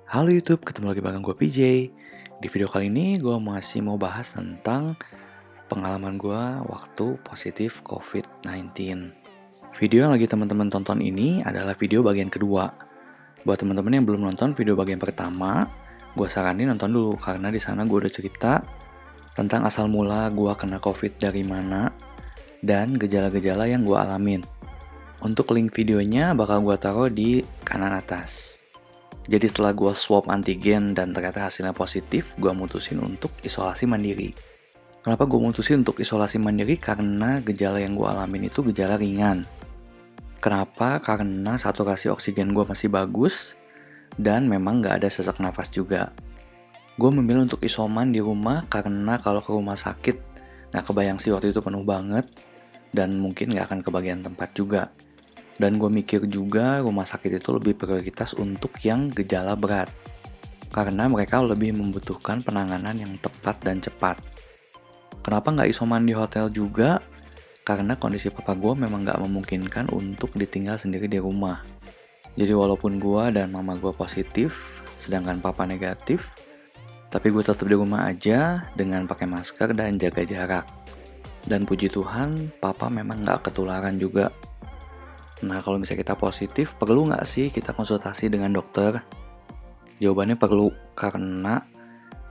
Halo YouTube, ketemu lagi bareng gue PJ. Di video kali ini gue masih mau bahas tentang pengalaman gue waktu positif COVID-19. Video yang lagi teman-teman tonton ini adalah video bagian kedua. Buat teman-teman yang belum nonton video bagian pertama, gue saranin nonton dulu karena di sana gue udah cerita tentang asal mula gue kena COVID dari mana dan gejala-gejala yang gue alamin. Untuk link videonya bakal gue taruh di kanan atas. Jadi setelah gue swab antigen dan ternyata hasilnya positif, gue mutusin untuk isolasi mandiri. Kenapa gue mutusin untuk isolasi mandiri? Karena gejala yang gue alamin itu gejala ringan. Kenapa? Karena saturasi oksigen gue masih bagus, dan memang gak ada sesak nafas juga. Gue memilih untuk isoman di rumah karena kalau ke rumah sakit, gak kebayang sih waktu itu penuh banget, dan mungkin gak akan kebagian tempat juga. Dan gue mikir juga rumah sakit itu lebih prioritas untuk yang gejala berat. Karena mereka lebih membutuhkan penanganan yang tepat dan cepat. Kenapa nggak isoman di hotel juga? Karena kondisi papa gue memang nggak memungkinkan untuk ditinggal sendiri di rumah. Jadi walaupun gue dan mama gue positif, sedangkan papa negatif, tapi gue tetap di rumah aja dengan pakai masker dan jaga jarak. Dan puji Tuhan, papa memang nggak ketularan juga. Nah, kalau misalnya kita positif, perlu nggak sih kita konsultasi dengan dokter? Jawabannya perlu, karena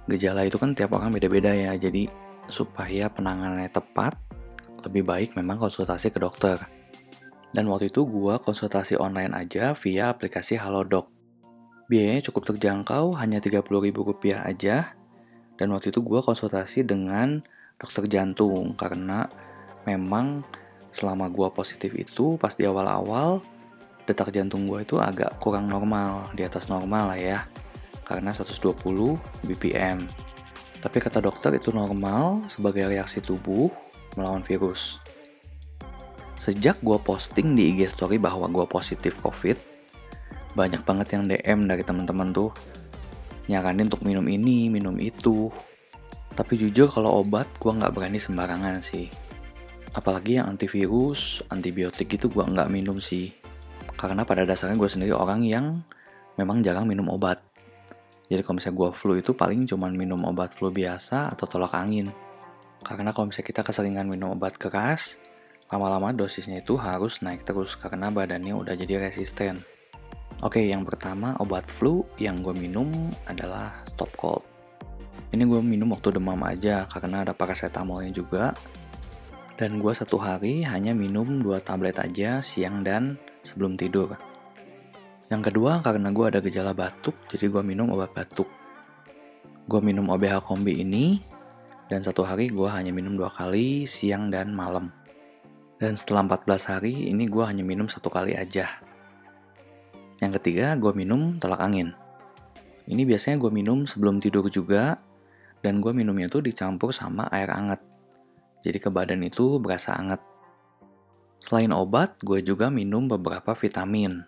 gejala itu kan tiap orang beda-beda ya. Jadi, supaya penanganannya tepat, lebih baik memang konsultasi ke dokter. Dan waktu itu gue konsultasi online aja via aplikasi Halodoc. Biayanya cukup terjangkau, hanya Rp30.000 aja. Dan waktu itu gue konsultasi dengan dokter jantung, karena memang selama gue positif itu, pas di awal-awal, detak jantung gue itu agak kurang normal, di atas normal lah ya, karena 120 BPM. Tapi kata dokter itu normal sebagai reaksi tubuh melawan virus. Sejak gue posting di IG story bahwa gue positif COVID, banyak banget yang DM dari teman-teman tuh, nyaranin untuk minum ini, minum itu. Tapi jujur kalau obat gue nggak berani sembarangan sih. Apalagi yang antivirus, antibiotik itu gue nggak minum sih. Karena pada dasarnya gue sendiri orang yang memang jarang minum obat. Jadi kalau misalnya gue flu itu paling cuma minum obat flu biasa atau tolak angin. Karena kalau misalnya kita keseringan minum obat keras, lama-lama dosisnya itu harus naik terus karena badannya udah jadi resisten. Oke, yang pertama obat flu yang gue minum adalah Stop Cold. Ini gue minum waktu demam aja karena ada paracetamolnya juga. Dan gue satu hari hanya minum 2 tablet aja siang dan sebelum tidur. Yang kedua karena gue ada gejala batuk, jadi gue minum obat batuk. Gue minum OBH Kombi ini, dan satu hari gue hanya minum 2 kali siang dan malam. Dan setelah 14 hari ini gue hanya minum 1 kali aja. Yang ketiga gue minum tolak angin. Ini biasanya gue minum sebelum tidur juga, dan gue minumnya tuh dicampur sama air hangat. Jadi ke badan itu berasa hangat. Selain obat, gue juga minum beberapa vitamin.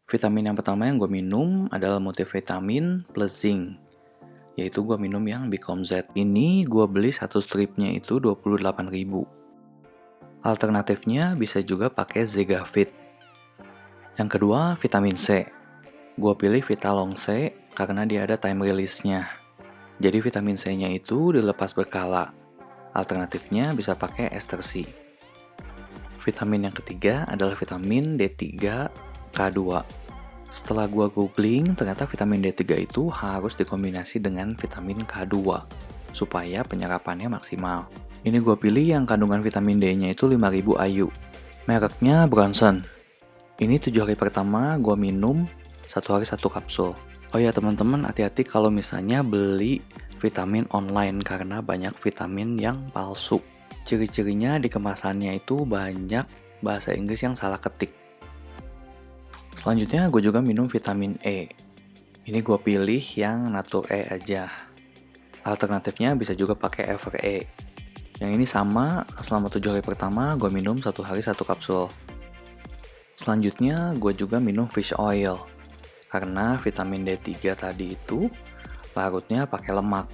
Vitamin yang pertama yang gue minum adalah multivitamin plus zinc. Yaitu gue minum yang Bicom Z. Ini gue beli satu stripnya itu 28.000. Alternatifnya bisa juga pakai Zegafit. Yang kedua, vitamin C. Gue pilih Vitalong C karena dia ada time release-nya. Jadi vitamin C-nya itu dilepas berkala. Alternatifnya bisa pakai ester C. Vitamin yang ketiga adalah vitamin D3 K2. Setelah gua googling, ternyata vitamin D3 itu harus dikombinasi dengan vitamin K2 supaya penyerapannya maksimal. Ini gua pilih yang kandungan vitamin D-nya itu 5000 IU. Mereknya Bronson. Ini 7 hari pertama gua minum 1 hari 1 kapsul. Oh ya teman-teman, hati-hati kalau misalnya beli vitamin online karena banyak vitamin yang palsu. Ciri-cirinya di kemasannya itu banyak bahasa Inggris yang salah ketik. Selanjutnya gue juga minum vitamin E. Ini gue pilih yang Natur E aja. Alternatifnya bisa juga pakai Ever E. Yang ini sama, selama 7 hari pertama gue minum 1 hari 1 kapsul. Selanjutnya gue juga minum fish oil. Karena vitamin D3 tadi itu larutnya pakai lemak.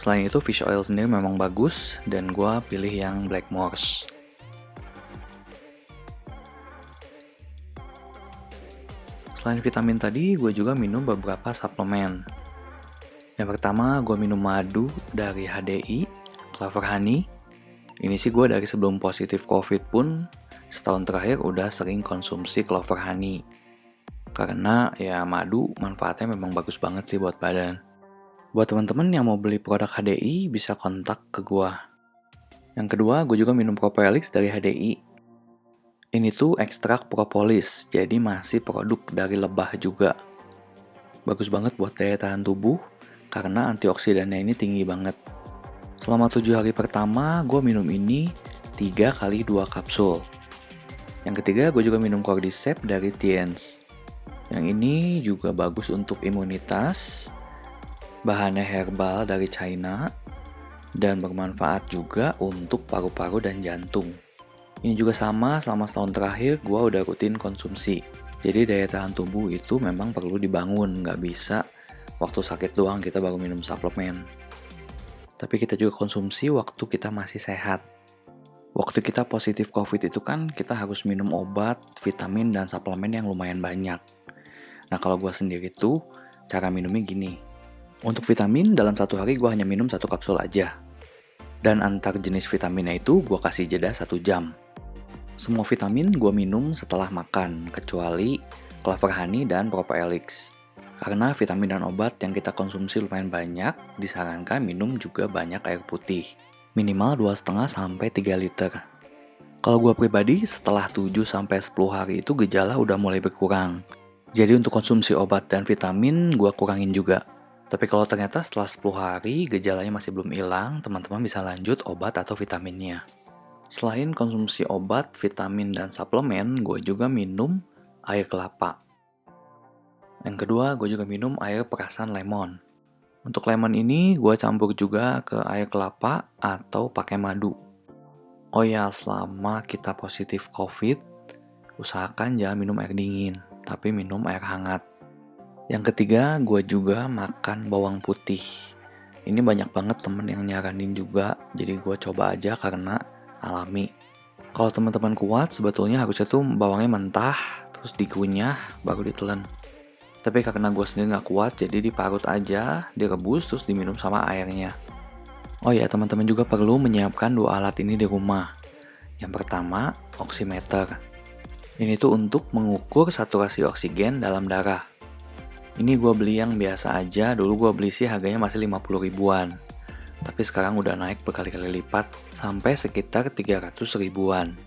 Selain itu fish oil sendiri memang bagus dan gue pilih yang Blackmores. Selain vitamin tadi, gue juga minum beberapa suplemen. Yang pertama, gue minum madu dari HDI, Clover Honey. Ini sih gue dari sebelum positif COVID pun, setahun terakhir udah sering konsumsi Clover Honey. Karena ya madu manfaatnya memang bagus banget sih buat badan. Buat teman-teman yang mau beli produk HDI, bisa kontak ke gue. Yang kedua, gue juga minum Propolis dari HDI. Ini tuh ekstrak propolis, jadi masih produk dari lebah juga. Bagus banget buat daya tahan tubuh, karena antioksidannya ini tinggi banget. Selama 7 hari pertama, gue minum ini 3 kali 2 kapsul. Yang ketiga, gue juga minum Cordyceps dari Tiens. Yang ini juga bagus untuk imunitas, bahannya herbal dari China, dan bermanfaat juga untuk paru-paru dan jantung. Ini juga sama, selama setahun terakhir gue udah rutin konsumsi. Jadi daya tahan tubuh itu memang perlu dibangun, nggak bisa waktu sakit doang kita baru minum suplemen. Tapi kita juga konsumsi waktu kita masih sehat. Waktu kita positif COVID itu kan kita harus minum obat, vitamin, dan suplemen yang lumayan banyak. Nah kalau gue sendiri tuh, cara minumnya gini. Untuk vitamin, dalam 1 hari gue hanya minum 1 kapsul aja. Dan antar jenis vitaminnya itu gue kasih jeda 1 jam. Semua vitamin gue minum setelah makan, kecuali Clover Honey dan Propolis. Karena vitamin dan obat yang kita konsumsi lumayan banyak, disarankan minum juga banyak air putih. Minimal 2,5-3 liter. Kalau gue pribadi, setelah 7-10 hari itu gejala udah mulai berkurang. Jadi untuk konsumsi obat dan vitamin, gue kurangin juga. Tapi kalau ternyata setelah 10 hari, gejalanya masih belum hilang, teman-teman bisa lanjut obat atau vitaminnya. Selain konsumsi obat, vitamin, dan suplemen, gue juga minum air kelapa. Yang kedua, gue juga minum air perasan lemon. Untuk lemon ini, gue campur juga ke air kelapa atau pakai madu. Oh ya, selama kita positif COVID, usahakan jangan minum air dingin, tapi minum air hangat. Yang ketiga, gue juga makan bawang putih. Ini banyak banget temen yang nyaranin juga, jadi gue coba aja karena alami. Kalau teman-teman kuat, sebetulnya harusnya tuh bawangnya mentah, terus dikunyah, baru ditelan. Tapi karena gue sendiri gak kuat, jadi diparut aja, direbus, terus diminum sama airnya. Oh ya, teman-teman juga perlu menyiapkan 2 alat ini di rumah. Yang pertama, oximeter. Ini tuh untuk mengukur saturasi oksigen dalam darah. Ini gue beli yang biasa aja, dulu gue beli sih harganya masih 50 ribuan. Tapi sekarang udah naik berkali-kali lipat, sampai sekitar 300 ribuan.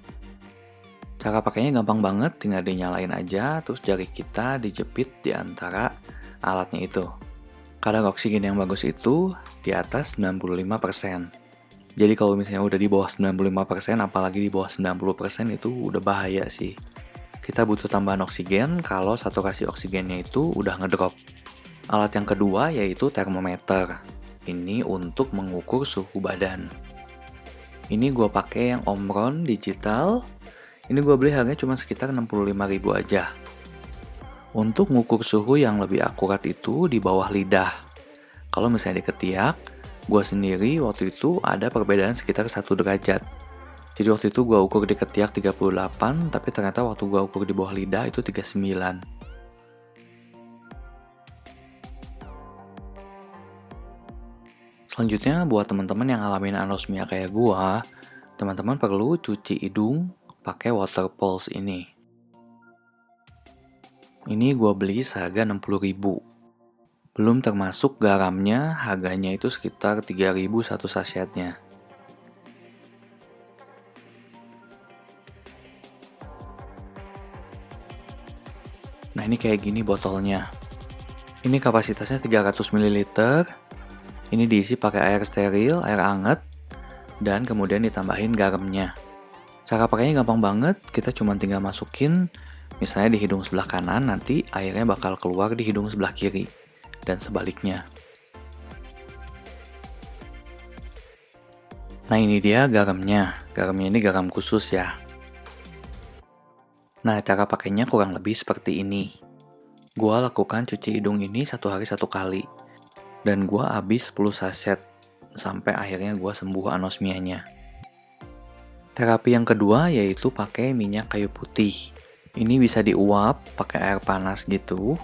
Cara pakainya gampang banget, tinggal dinyalain aja, terus jari kita dijepit di antara alatnya itu. Kadar oksigen yang bagus itu di atas 95%. Jadi kalau misalnya udah di bawah 95%, apalagi di bawah 90% itu udah bahaya sih. Kita butuh tambahan oksigen kalau saturasi oksigennya itu udah ngedrop. Alat yang kedua yaitu termometer. Ini untuk mengukur suhu badan. Ini gue pakai yang Omron digital. Ini gue beli harganya cuma sekitar 65 ribu aja. Untuk mengukur suhu yang lebih akurat itu di bawah lidah. Kalau misalnya di ketiak, gue sendiri waktu itu ada perbedaan sekitar 1 derajat. Jadi waktu itu gue ukur di ketiak 38, tapi ternyata waktu gue ukur di bawah lidah itu 39. Selanjutnya, buat teman-teman yang ngalamin anosmia kayak gue, teman-teman perlu cuci hidung pakai water pulse ini. Ini gue beli seharga 60 ribu. Belum termasuk garamnya, harganya itu sekitar 3 ribu satu sachetnya. Nah ini kayak gini botolnya. Ini kapasitasnya 300 ml. Ini diisi pakai air steril, air hangat, dan kemudian ditambahin garamnya. Cara pakainya gampang banget, kita cuma tinggal masukin misalnya di hidung sebelah kanan, nanti airnya bakal keluar di hidung sebelah kiri, dan sebaliknya. Nah ini dia garamnya ini garam khusus ya. Nah cara pakainya kurang lebih seperti ini. Gua lakukan cuci hidung ini 1 hari 1 kali, dan gua habis 10 saset, sampai akhirnya gua sembuh anosmianya. Terapi yang kedua yaitu pakai minyak kayu putih. Ini bisa diuap pakai air panas gitu,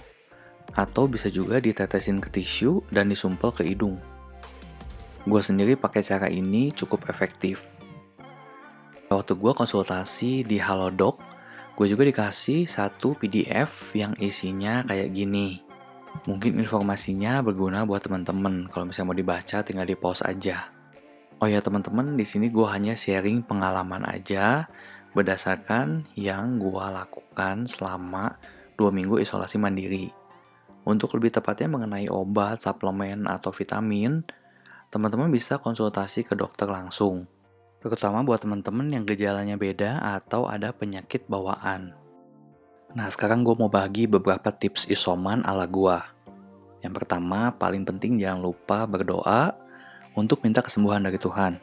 atau bisa juga ditetesin ke tisu dan disumpel ke hidung. Gue sendiri pakai cara ini cukup efektif. Waktu gue konsultasi di Halodoc, gue juga dikasih satu PDF yang isinya kayak gini. Mungkin informasinya berguna buat teman-teman. Kalau misalnya mau dibaca, tinggal di pause aja. Oh ya teman-teman, di sini gue hanya sharing pengalaman aja berdasarkan yang gue lakukan selama 2 minggu isolasi mandiri. Untuk lebih tepatnya mengenai obat, suplemen, atau vitamin, teman-teman bisa konsultasi ke dokter langsung. Terutama buat teman-teman yang gejalanya beda atau ada penyakit bawaan. Nah, sekarang gue mau bagi beberapa tips isoman ala gue. Yang pertama, paling penting jangan lupa berdoa untuk minta kesembuhan dari Tuhan.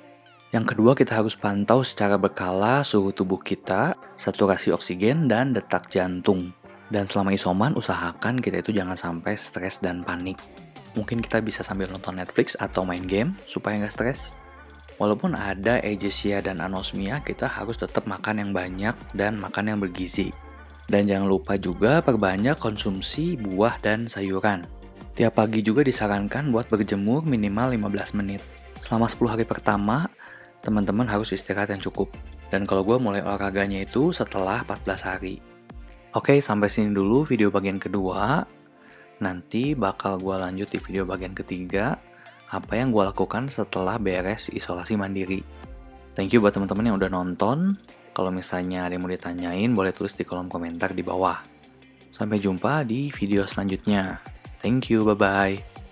Yang kedua, kita harus pantau secara berkala suhu tubuh kita, saturasi oksigen, dan detak jantung. Dan selama isoman, usahakan kita itu jangan sampai stres dan panik. Mungkin kita bisa sambil nonton Netflix atau main game supaya nggak stres. Walaupun ada ejecsia dan anosmia, kita harus tetap makan yang banyak dan makan yang bergizi. Dan jangan lupa juga perbanyak konsumsi buah dan sayuran. Tiap pagi juga disarankan buat berjemur minimal 15 menit. Selama 10 hari pertama, teman-teman harus istirahat yang cukup. Dan kalau gue mulai olahraganya itu setelah 14 hari. Oke, sampai sini dulu video bagian kedua. Nanti bakal gue lanjut di video bagian ketiga, apa yang gue lakukan setelah beres isolasi mandiri. Thank you buat teman-teman yang udah nonton. Kalau misalnya ada yang mau ditanyain, boleh tulis di kolom komentar di bawah. Sampai jumpa di video selanjutnya. Thank you, bye-bye.